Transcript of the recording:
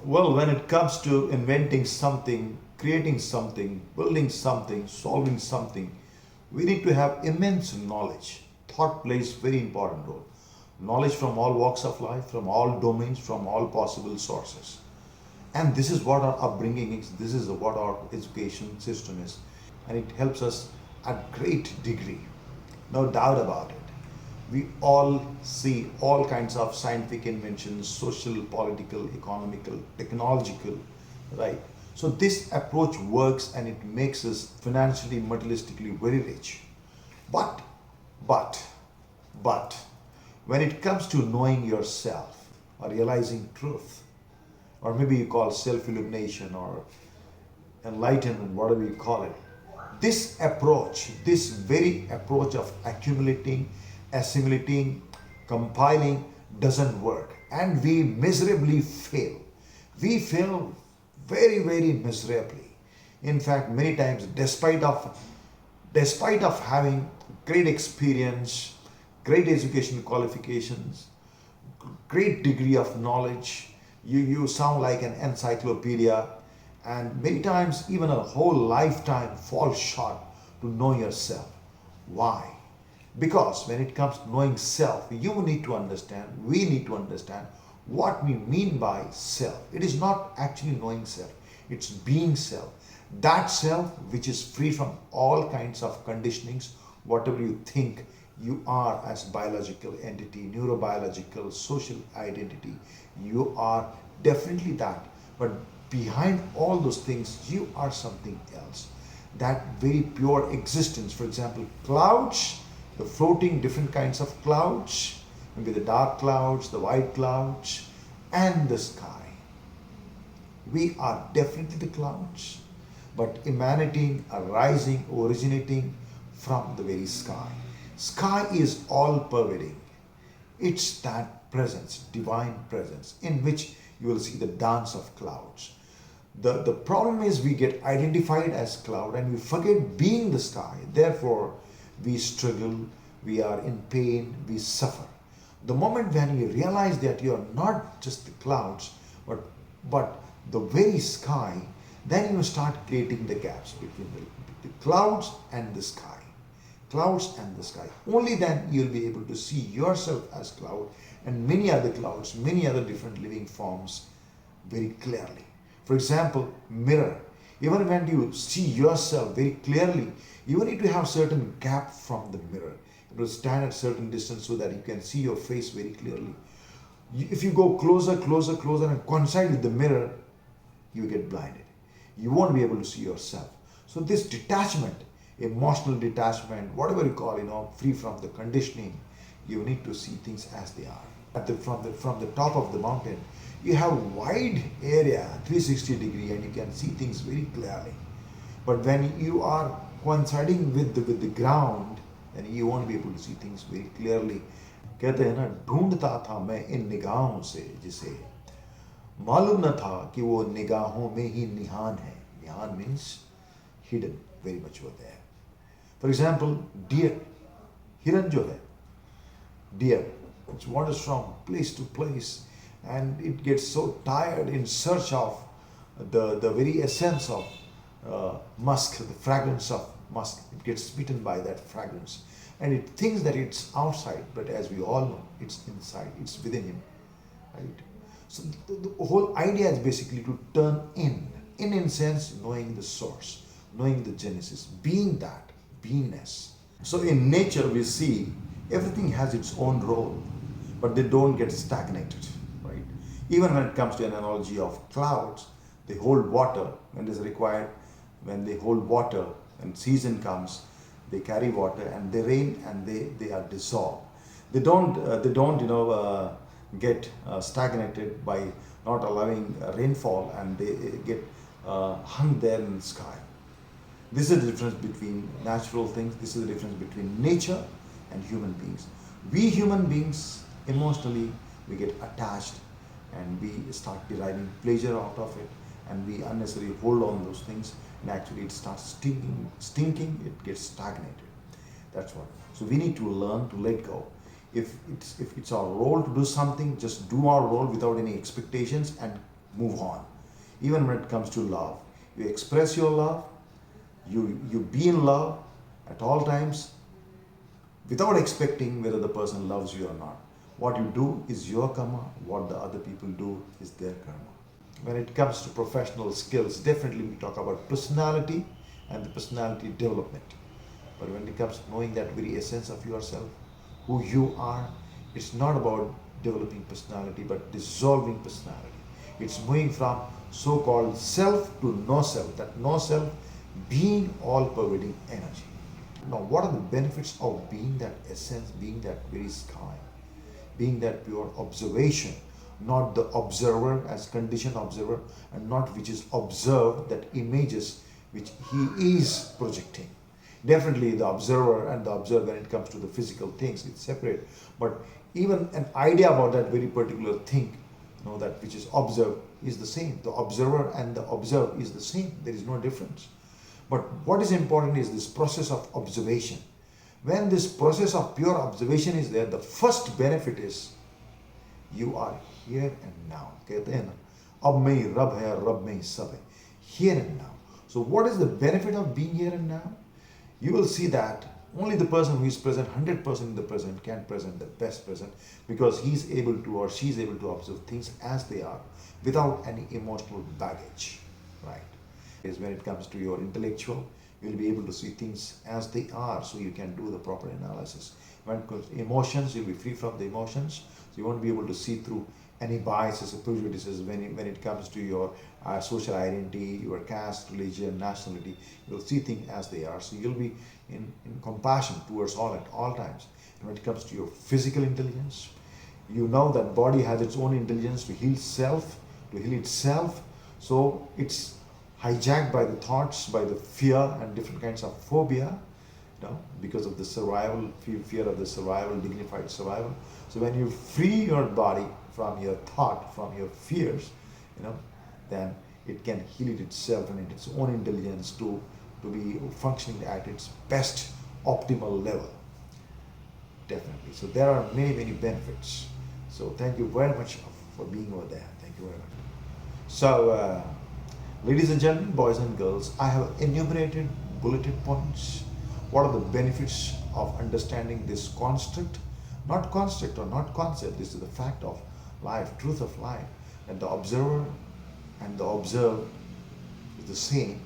Well, when it comes to inventing something, creating something, building something, solving something, we need to have immense knowledge. Thought plays very important role. Knowledge from all walks of life, from all domains, from all possible sources. And this is what our upbringing is, this is what our education system is. And it helps us at great degree. No doubt about it. We all see all kinds of scientific inventions, social, political, economical, technological, right? So this approach works and it makes us financially, materialistically very rich. But, but, but, when it comes to knowing yourself or realizing truth, or maybe you call self-illumination or enlightenment, whatever you call it, this approach, this very approach of accumulating, assimilating, compiling doesn't work, and we miserably fail. We fail very, very miserably. In fact, many times, despite of having great experience, great education qualifications, great degree of knowledge, you sound like an encyclopedia, and many times even a whole lifetime falls short to know yourself. Why? Because when it comes to knowing self, you need to understand, we need to understand what we mean by self. It is not actually knowing self, it's being self. That self which is free from all kinds of conditionings, whatever you think you are as biological entity, neurobiological, social identity, you are definitely that. But behind all those things, you are something else. That very pure existence, for example, clouds, the floating different kinds of clouds, maybe the dark clouds, the white clouds, and the sky. We are definitely the clouds, but emanating, arising, originating from the very sky. Sky is all pervading. It's that presence, divine presence, in which you will see the dance of clouds. The problem is we get identified as cloud and we forget being the sky. Therefore, we struggle, we are in pain, we suffer. The moment when you realize that you are not just the clouds, but the very sky, then you start creating the gaps between the clouds and the sky. Clouds and the sky. Only then you'll be able to see yourself as cloud and many other clouds, many other different living forms very clearly. For example, mirror. Even when you see yourself very clearly, you need to have certain gap from the mirror. It will stand at certain distance so that you can see your face very clearly. If you go closer and coincide with the mirror, you get blinded. You won't be able to see yourself. So this detachment, emotional detachment, whatever you call, free from the conditioning, you need to see things as they are. From the top of the mountain, you have wide area, 360 degree, and you can see things very clearly. But when you are coinciding with the ground, then you won't be able to see things very clearly. कहते हैं ना, ढूंढता था मैं इन निगाहों से जिसे मालूम न था कि वो निगाहों में ही निहान है. Nihan means hidden, very much over there. For example, deer, hiran jo hai, deer, which wanders from place to place, and it gets so tired in search of the very essence of musk, the fragrance of musk. It gets smitten by that fragrance, and it thinks that it's outside, but as we all know, it's inside, it's within him, right? So the whole idea is basically to turn in sense, knowing the source, knowing the genesis, being that, beingness. So in nature we see everything has its own role, but they don't get stagnated, right? Even when it comes to an analogy of clouds, they hold water when it is required. When they hold water, when season comes, they carry water and they rain and they are dissolved. They don't get stagnated by not allowing rainfall, and they get hung there in the sky. This is the difference between natural things. This is the difference between nature and human beings. We human beings, emotionally, we get attached and we start deriving pleasure out of it, and we unnecessarily hold on those things, and actually it starts stinking, it gets stagnated. That's what. So we need to learn to let go. If it's our role to do something, just do our role without any expectations and move on. Even when it comes to love, you express your love, you be in love at all times without expecting whether the person loves you or not. What you do is your karma, what the other people do is their karma. When it comes to professional skills, definitely we talk about personality and the personality development. But when it comes to knowing that very essence of yourself, who you are, it's not about developing personality but dissolving personality. It's moving from so-called self to no self, that no self being all-pervading energy. Now, what are the benefits of being that essence, being that very sky, being that pure observation, not the observer as conditioned observer, and not which is observed, that images which he is projecting. Definitely the observer and the observed, when it comes to the physical things, it's separate. But even an idea about that very particular thing, that which is observed is the same. The observer and the observed is the same. There is no difference. But what is important is this process of observation. When this process of pure observation is there, the first benefit is you are here and now. कहते हैं ना, अब मैं ही रब है और रब में ही सब है. Here and now. So what is the benefit of being here and now? You will see that only the person who is present 100% in the present can present the best present, because he is able to or she is able to observe things as they are without any emotional baggage, right? Is when it comes to your intellectual, you will be able to see things as they are, so you can do the proper analysis. When it comes to emotions, you'll be free from the emotions, so you won't be able to see through any biases or prejudices when it comes to your social identity, your caste, religion, nationality. You'll see things as they are, so you'll be in compassion towards all at all times. And when it comes to your physical intelligence, you know that body has its own intelligence to heal self, to heal itself, so it's hijacked by the thoughts, by the fear and different kinds of phobia, because of the survival, fear of the survival, dignified survival. So when you free your body from your thought, from your fears, then it can heal it itself and its own intelligence to be functioning at its best optimal level. Definitely. So there are many benefits. So thank you very much for being over there. Thank you very much. So ladies and gentlemen, boys and girls, I have enumerated bulleted points. What are the benefits of understanding this construct? Not construct or not concept, this is the fact of life, truth of life, that the observer and the observed is the same.